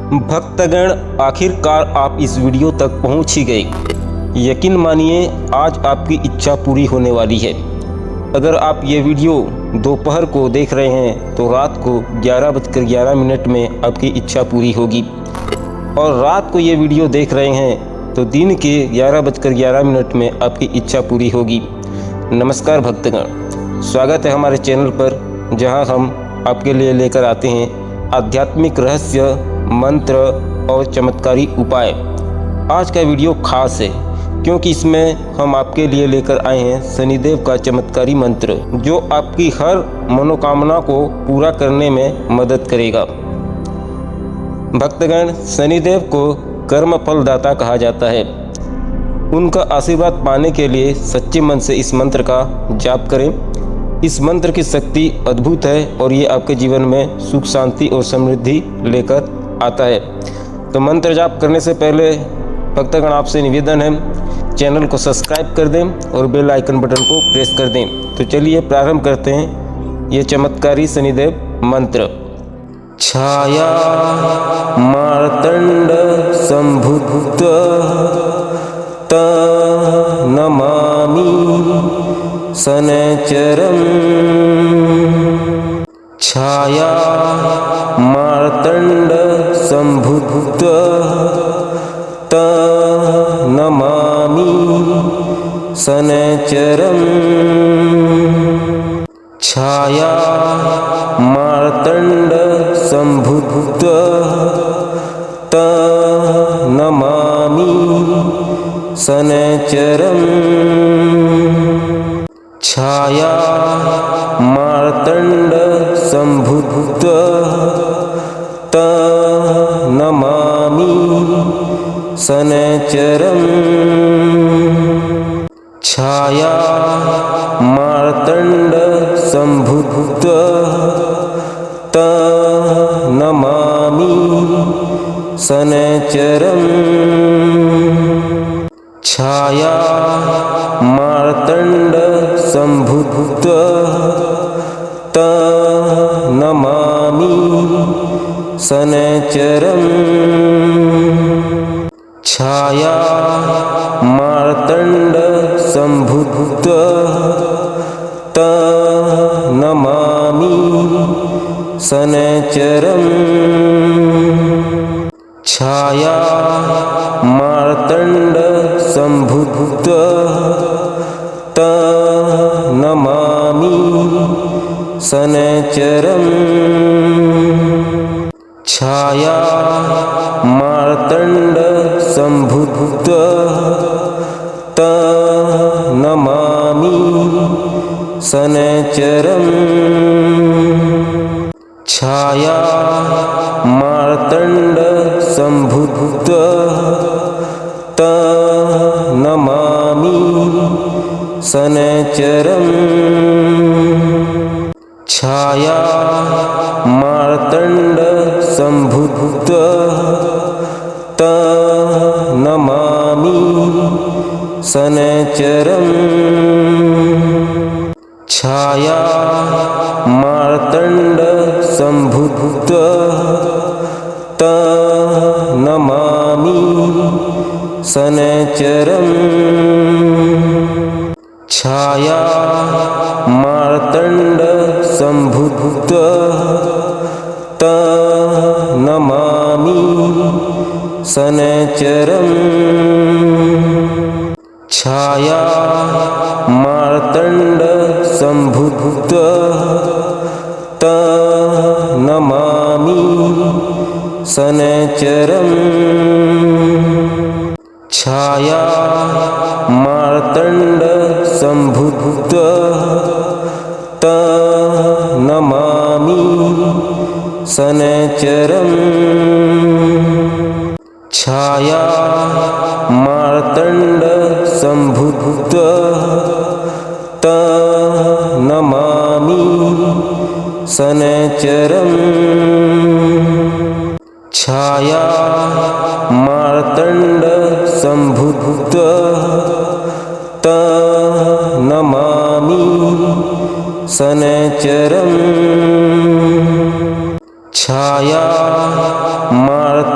भक्तगण, आखिरकार आप इस वीडियो तक पहुंच ही गए। यकीन मानिए, आज आपकी इच्छा पूरी होने वाली है। अगर आप ये वीडियो दोपहर को देख रहे हैं तो रात को 11:11 में आपकी इच्छा पूरी होगी, और रात को ये वीडियो देख रहे हैं तो दिन के 11:11 में आपकी इच्छा पूरी होगी। नमस्कार भक्तगण, स्वागत है हमारे चैनल पर, जहां हम आपके लिए लेकर आते हैं आध्यात्मिक रहस्य, मंत्र और चमत्कारी उपाय। आज का वीडियो खास है क्योंकि इसमें हम आपके लिए लेकर आए हैं शनिदेव का चमत्कारी मंत्र, जो आपकी हर मनोकामना को पूरा करने में मदद करेगा। भक्तगण, शनिदेव को कर्म फलदाता कहा जाता है। उनका आशीर्वाद पाने के लिए सच्चे मन से इस मंत्र का जाप करें। इस मंत्र की शक्ति अद्भुत है और ये आपके जीवन में सुख, शांति और समृद्धि लेकर आता है। तो मंत्र जाप करने से पहले भक्तगण, आपसे निवेदन है, चैनल को सब्सक्राइब कर दें और बेल आइकन बटन को प्रेस कर दें। तो चलिए प्रारंभ करते हैं ये चमत्कारी शनिदेव मंत्र। छाया मार्तंड संभुत नमामि शनैश्चरम्। छाया मार्तंड संभुत नमामि शनैश्चरम्। छाया मार्तंड संभुत नमामि शनैश्चरम्। छाया मार्तंड संभुत नमामि शनैश्चरम्। छाया मार्तंड संभुत नमामि शनैश्चरम्। छाया मार्तंड संभुत नमामि शनैश्चरम्। छाया मार्तंड संभुत नमामि शनैश्चरम्। छाया मार्तंड संभुत नमामि शनैश्चरम्। छाया मार्तंड संभुत नमामि शनैश्चरम्। छाया मार्तंड संभुत नमामि शनैश्चरम्। छाया मार्तंड संभुत नमामि शनैश्चरम्। छाया मार्तंड संभुत नमामि शनैश्चरम्। छाया मार्तंड संभुत नमामि शनैश्चरम्। छाया मार्तंड संभुत नमामि शनैश्चरम्। छाया मार्तंड संभुत नमामि शनैश्चरम्। छाया मार्तंड संभुत नमामि शनैश्चरम्। छाया मार्तंड संभुत नमामि शनैश्चरम्। छाया मार्तंड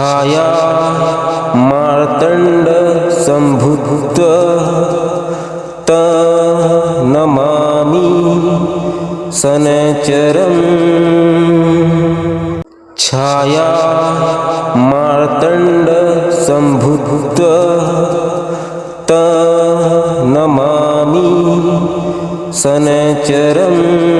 छाया मार्तंड संभुत नमामि सनचरम्। छाया मार्तंड संभुत नमामि सनचरम्।